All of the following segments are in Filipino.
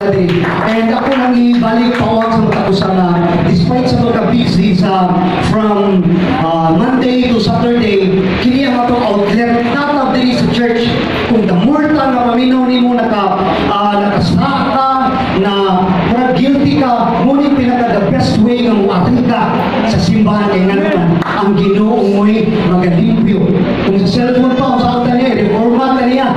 And ako nang ibalik pawag sa mga kusana, despite sa mga busy from Monday to Saturday, kini ang atong outlet natap diri sa church. Kung damurta nga paminaw nimo nakasaka na guilty ka, ngunit pinaka the best way nga muatid ka sa simbahan kay naman ang Ginoo mo'y magalimpyo. Kung sa cellphone pa, sa alta niya, reformat niya,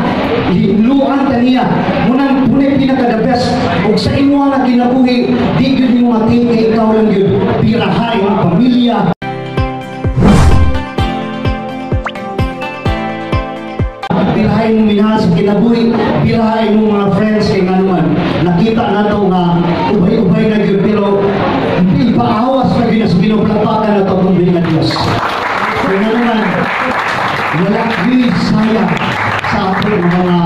hiluan niya, munang punay pinaka the best. Kung sa imo nga kinabuhi, di yun yung mating kay ikaw lang yun, pirahay ang pamilya. Pirahay mo minahal sa kinabuhi, pirahay mo mga friends kay nga naman. Nakita na ito nga, ubay-ubay na yun, pero hindi paawas na yun sa binublapakan na ito kung bilang Diyos. Kaya nga naman, wala yun sayang sa ating mga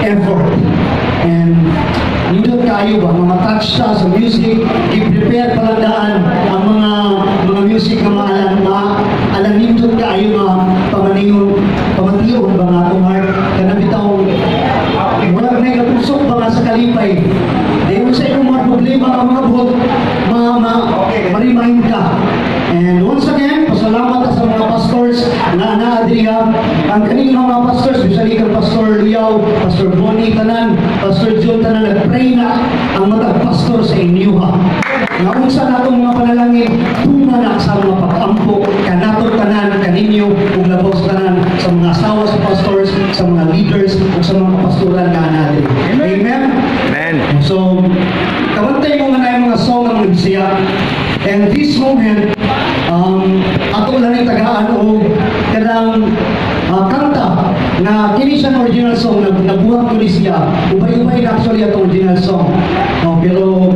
effort. And nindot kayo ba, mamatouch siya sa music, i-prepare palandaan ang mga music na alam nindot kayo nga pamatiyon ba nga itong heart, kana bitaw wala may katusok ba nga sa kalipay. Dahil sa iyong mga problema ang mga buhot, ma-remind ka. And once again, pasalamat sa mga pastors na naadriha. Ang kanina mga pastors, usually kang Pastor Liao, Pastor Bonnie Tanan, Pastor John Tanan, nag-pray na ang mga pastor sa inyo ha. Ngayon sa natong mga panalangin, tumanak sa mga pag-ampo, kanator tanan, kaninyo, kung labaw sa tanan, sa mga asawa sa pastors, sa mga leaders, o sa mga pastoral na natin. Amen? Amen. So, kawantay mo nga na yung mga song ng Magsaya. And this moment, ato lang yung tagaan o kanang kanta na kini siya original song na nabuhat ko ni siya. Ubay-ubay na actually at original song. Pero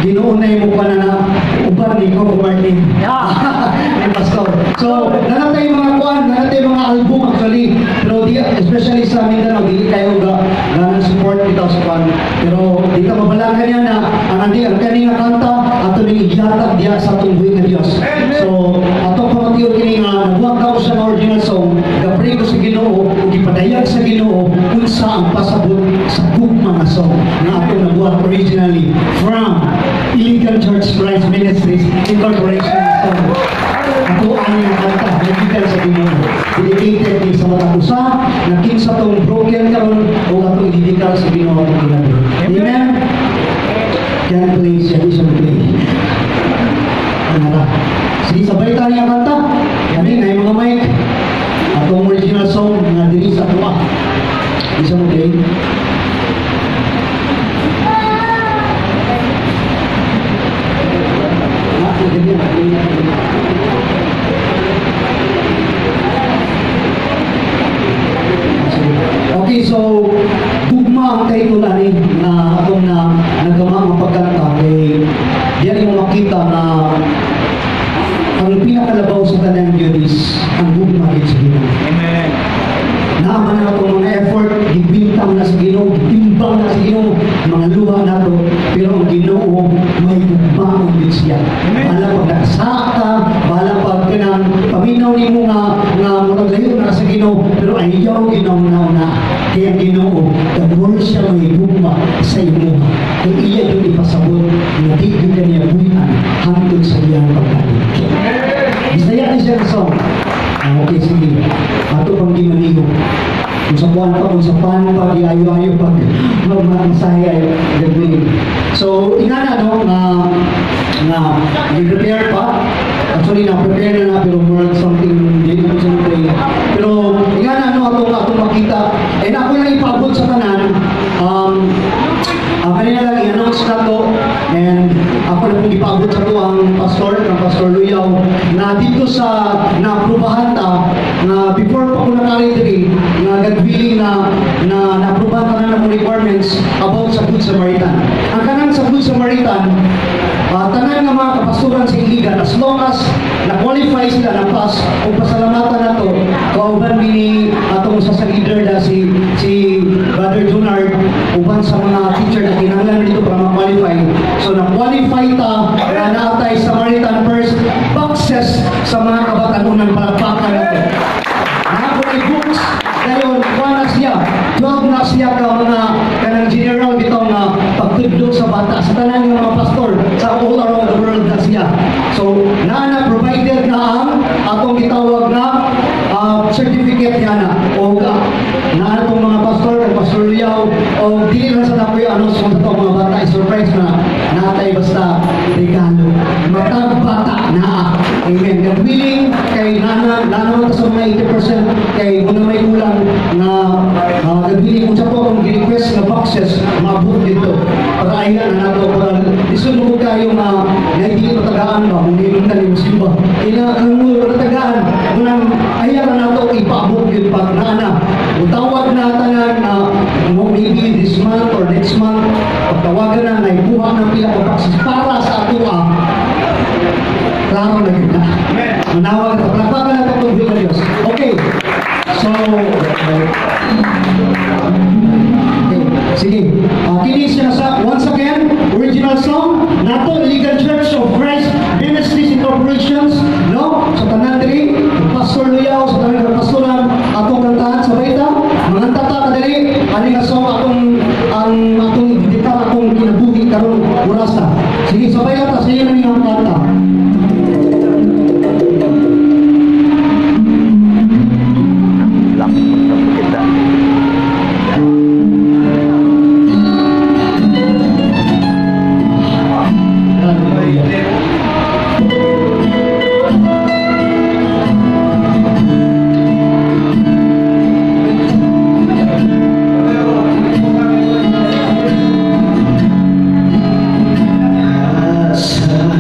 ginuunay mo pa na uban ni Coco Martin. Ni Pastor. So, nanatay mga kuan, nanatay mga album actually. Pero especially sa Mindanao, hindi kayo ganang support bitaw sa kuan. Pero di ka mabalangan yan na ang kanina kanta ato ning ihatag diya sa tunggoy nga Dios. So, ato pamatiyo kini nga nabuhat ka sa original song, gapray ko sa Ginoo, ug ipadayag sa Ginoo unsa ang pasabot sa gugma nga song na ato nabuhat originally from Iligan Church Christ Ministries Incorporation song. Ato ang kanta nagikan sa Ginoo, dedicated ni sa mga usa na kinsa tong broken karon o ato idedikar sa Ginoo atong kinabuhi. Amen. Can please, yan isang play. Sige, sabay tayo ang kanta. Kami, ngayon mga mic. Atong original song na diri sa tuwa. Isang play. Okay, so gugma ang kaitulan na atong nagama ang pagkanta kay diyan mo makita na ang pinakalabaw sa tanan yun is ang gugma din sa Ginoo. Amen. Naaman na itong mga effort, gibintang na sa Ginoo, timbang na sa Ginoo, mga luha na ito, pero ang Ginoo may gugma din siya. Bahala pag nakasaka, bahala pag kanang paminaw ni mo nga maglayo na sa Ginoo, pero ayaw Ginoo na kaya Ginoo, the more siya may gugma sa imo, kung iya yung ipasabot, hindi yung kanya buhian hangtod sa iyang pagkalit. Bisaya ni siya na song. Okay, sige. Ato pang di manigo. Kung sa buwan pa, kung sa pan pa, di ayo-ayo pag magmasahe ay gagawin. So, ingana no, na i-prepare pa. Actually, na-prepare na pero more something din ako siyempre. Pero, ingana no, atong makita. And ako lang ipaabot sa tanan. Kanina lang i-announce na to. And ako na pong ipaabot sa to ang Pastor Luyaw, na dito sa naaprubahan ta, na before pa ko nakalidri, na nag-willing na naaprubahan ta na ng requirements about sa Good Samaritan. Ang kanang sa Good Samaritan, tanan nga mga kapastoran sa Iligan, as long as na-qualify sila na pass, kung pasalamatan na to, kauban ni atong sa leader na si Brother Junard, uban sa mga teacher na kinahanglan dito para ma-qualify. So na-qualify ta na naatay Samaritan first boxes sa mga kabatanunan palakpakan nato. Nakapun ay books, ngayon, 1 na siya, 12 na siya ka mga kanang general bitaw pagtudlo sa bata sa tanan ng mga pastor sa all around the world na siya. So na provided na ang atong gitawag na certificate niya na o na atong mga pastor o pastor Liao o dili na sa tapoy ano sa mga bata surprise na natay basta regalo matag bata na. Amen. God willing kay nana mo sa mga 80% kay kung may kulang na God willing kung sa po akong request na boxes maabot dito para ayan na nato para isunod ko kayo na hindi patagaan ba kung hindi ka ni musimba ina ang muro patagaan kung ayan na nato ipaabot yun pag naana utawag na tanan na maybe this month or next month pagtawagan na naibuha ng pila o boxes para sa atua klaro na yun na manawag na palapakan na itong Bika Diyos. Okay, so sige, kinis niya sa once again original song nato Legal Church of Christ Ministries Incorporations no sa tanan diri Pastor Liao sa tanan ng pastoran atong kantahan sa baita mga tata kadiri ani nga song atong dita atong kinabuhi karon oras na sige sabay ta sa iyo ning kanta. Sa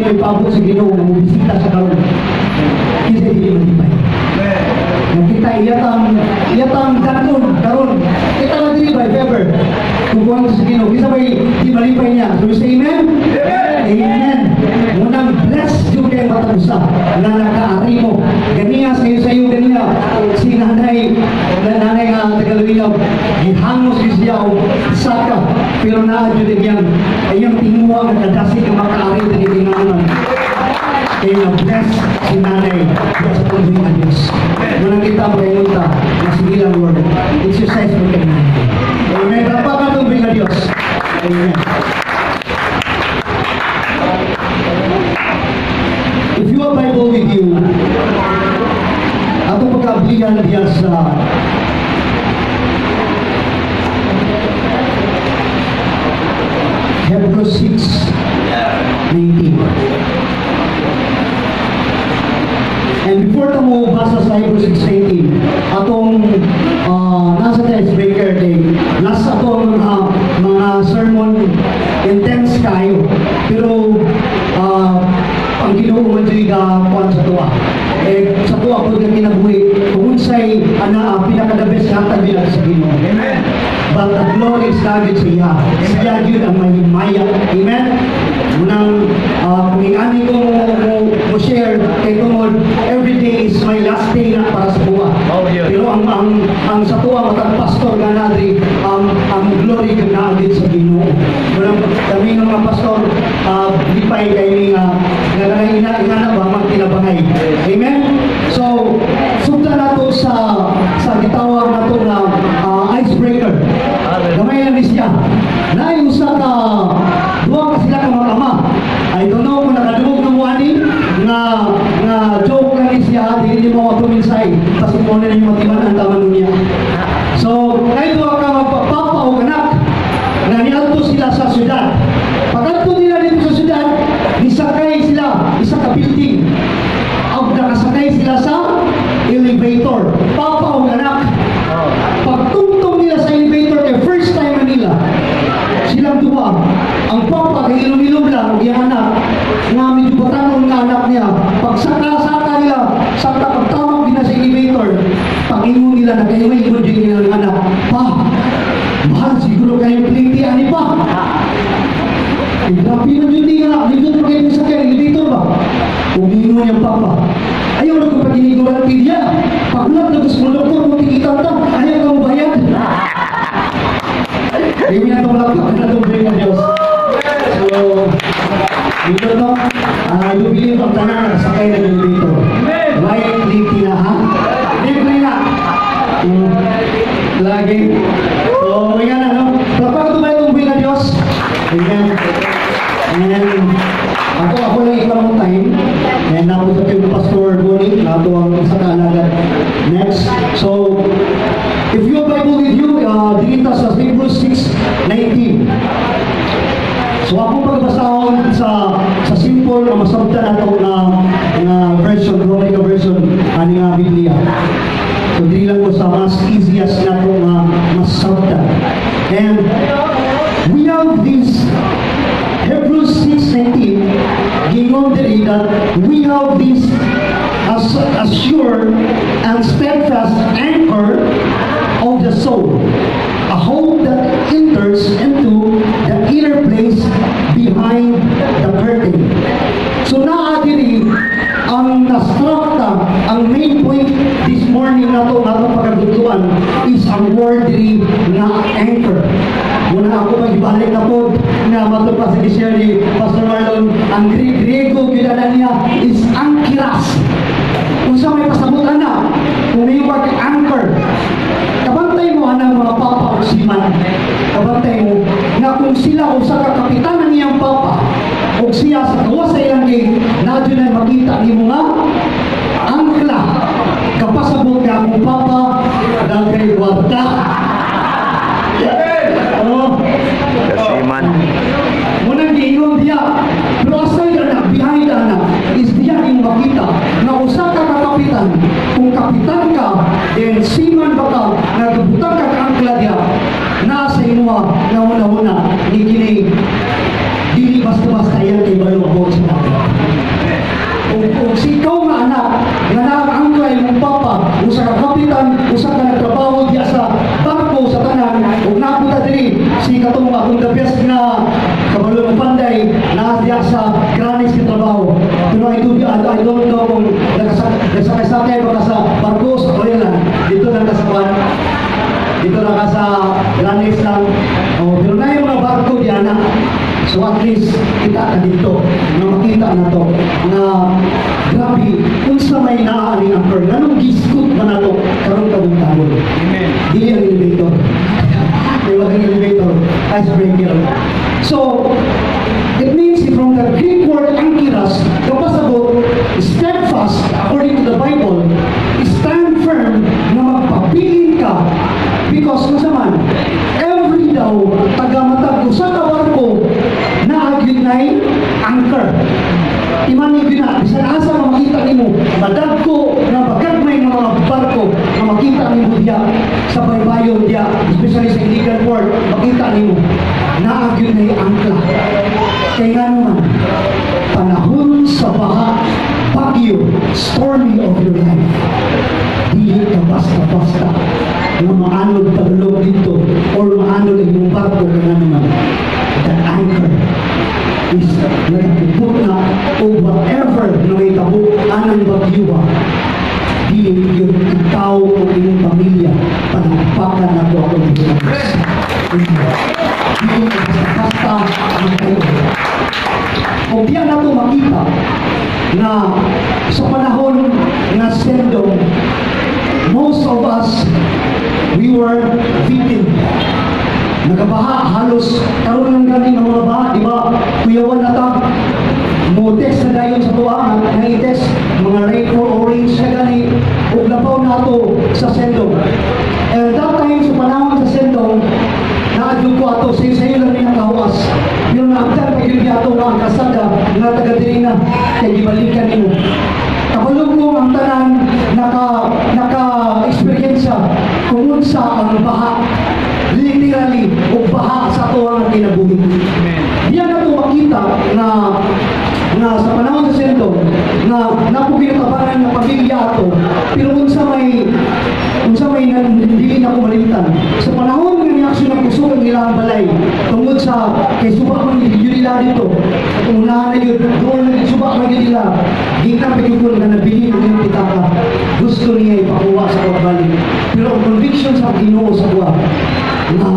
may pabot sa Ginoo nga bisita sa karon. Kinsa dili malipay. Yang kita iyatang danon karon. Kita na dili ba ever. Kung kuwan sa Ginoo, kinsa bay di malipay niya. So say amen? Amen. Munang bless jud kay matagusa na nakaari mo. Ganiya sayo ganiya si nanay nga Tagalog gihangos siya og saka pero naa jud yang ayang tinuwa nga kadasi ka makaari dili tinganan. Kaya na-bless si nanay sa pagbuhay ng Diyos. Munang kita mahinunta na sige lang Lord, exercise mo kay nanay. Amen. Rapakan ang buhay ng Diyos. Amen. If you have Bible with you, atong pagkabligan diya sa Hebrews 6:19. And before ta mo basa sa Hebrews 6:19, atong nasa icebreaker day, nasa atong mga sermon intense kayo, pero ang Ginoo man diri ka kuan sa tuwa. Sa tuwa pud nga kinabuhi, kung unsay pinaka the best hatag nila sa Ginoo. Amen. But the glory is lagi sa iya. Siya yun ang may maya. Amen? Munang kung ingani ko mo share kay tungod, every day is my last day na para sa tuwa. Pero ang sa tuwa matag pastor nga nadri, ang glory kag naagit sa Ginoo. Munang kami ng mga pastor, lipay kay ingana ba magtinabangay. Amen? So, sugda nato sa gitawag nato na icebreaker. Gamay lang siya. Naiusa ka, duwa ka sila ka mga ama. I don't know kung nakadumog ng wani, nga joke lang siya, hindi mo ako tuminsay. Kasi mo na yung matiman ang taman niya. So, kahit duwa ka magpapapa o anak, na nialto sila sa syudad. Pagkalto nila dito sa syudad, nisakay sila, isa ka building. Nakasakay sila sa elevator. Papa o anak. Pagtungtong nila sa elevator kay first time nila, silang duwa. Ang papa kay ilong-ilong lang, yung anak, nga medyo batanon nga anak niya. Pagsaka nila, sakta pagtawag din na sa elevator, pag-ingon nila na kayo may ibon din nila ng anak. Pa, mahal siguro kayo pliti, ani pa? Grabe na yun din nga, dito na kayo sa elevator ba? Umingon yung papa. Ayaw na kung pag-inigo ng pilya. Pag-ulat na gusto mo doktor, kung tikitanta, ayaw ka mo bayad. Hindi na itong laptop na itong bring ng Diyos. So, dito to, I do believe ang tanang nakasakay na yung dito. Right, lipi na ha? Lipi na! Lagi. So, yan na, no? Kapag ito ba itong bring ng Diyos? Amen. And ako lang ikaw ng time. And napunta yung Pastor Bonnie, nato ang isa na alagad. Next. So, if you have Bible with you, dito sa Hebrews 6:19. So, akong pagbasahon sa simple na masabta na ito na version, Roman version, ani nga Biblia. So, dili lang ko sa mas easiest na ito masabta. And we have this Hebrews 6:19, gingon diri that we have this as sure and steadfast anchor of the soul, a hope that enters into the inner place behind the curtain. So naa diri ang nastrukta, ang main point this morning na ito pagkagutluan is ang word diri na anchor. Muna ako magbalik na po na matulpa sa share ni Pastor Marlon, ang Griego kilala niya is ankiras. Kung sa may pasabutan na, kung may word anchor, kabantay mo ang mga papa o siman, kabantay mo na kung sila o sa kakapitan ng iyang papa o siya sa kawas sa ilang gate, na dyan ay makita ni mga angkla kapasabot ka mong papa dahil kay Guarda. Kasiman. Munang giingon diya, pero aside na behind na is diya yung makita na usa ka kapitan. Kung kapitan ka, then siman ba ka, nagabutang ka kaangkla diya, nasa inuwa na una-una ni kini dili basta-basta yan kay bayo ako sa natin. akong the best nga kabalo ng panday na diya sa granis ka trabaho. Pero I don't know kung nagsakay-sakay baka sa barko sa Korean. Dito lang ka sa kwan. Dito lang ka sa granis lang. Pero na yung mga barko diyan na. So at least kita ka dito na makita na to na grabe kung sa may naaaring anchor nanong giskot man na to karong kabuntagon. Amen. Dili ang elevator. May walang elevator, icebreaker. So, it means from the Greek word ankyras, kapasabot, steadfast, according to the Bible, stand firm na magpapilin ka because masaman, every daw, tagamatag sa kabarko na aginay anchor. Imani gina, bisan asa na makita nimo, madagko na bagagmay ng mga barko na makita nimo diya sa baybayon diya, especially sa illegal port, makita nimo na aginay angkla. Kaya nga naman, panahon sa baha, bagyo, stormy of your life, dili ka basta-basta na maanod taglog dito or maanod ang iyong barko kaya naman. That anchor is nagpuput na o whatever na may tabo anang bagyo ba, dili yun ikaw o iyong pamilya panagpakan na ito ako ng Diyos. Dili basta-basta ang kayo. Kung diyan na ito makita na sa panahon na sendong, most of us, we were victim. Nagabaha, halos karoon ng galing ng mga baha, di ba? Kuyawan na ta, mo-test na dayon sa tuwaan, na-test, mga rainfall orange na gani, o labaw na ito sa sendong. And that time, sa panahon sa sendong, naadyo ko ato, sayo lang rin nakawas. Yung naagtan, pag-ibig ato na ang kasada, na taga-diri na, kaya ibalikan nyo. Kapalog mo ang tanan, naka-experiensya, kung unsa ang baha, literally, o baha sa tuwang ang kinabuhi. Diyan na ito makita na sa panahon sa sentong, na napupinatabanan ng pamilya ato, pero unsa may hindi na kumalimutan. Sa panahon ng reaksyon ng puso ng ilang balay, tungkol sa kay subak ng yun nila dito, at unahan na yun, doon na subak ng nila, gitang pagkukul na nabili ng yung pitaka, gusto niya ipakuha sa kagbalik. Pero ang conviction sa Ginoo sa buwan, na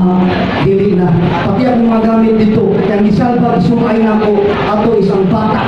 dili na. Pati akong mga gamit dito, kaya gisalba, sumay na ako, ato isang bata.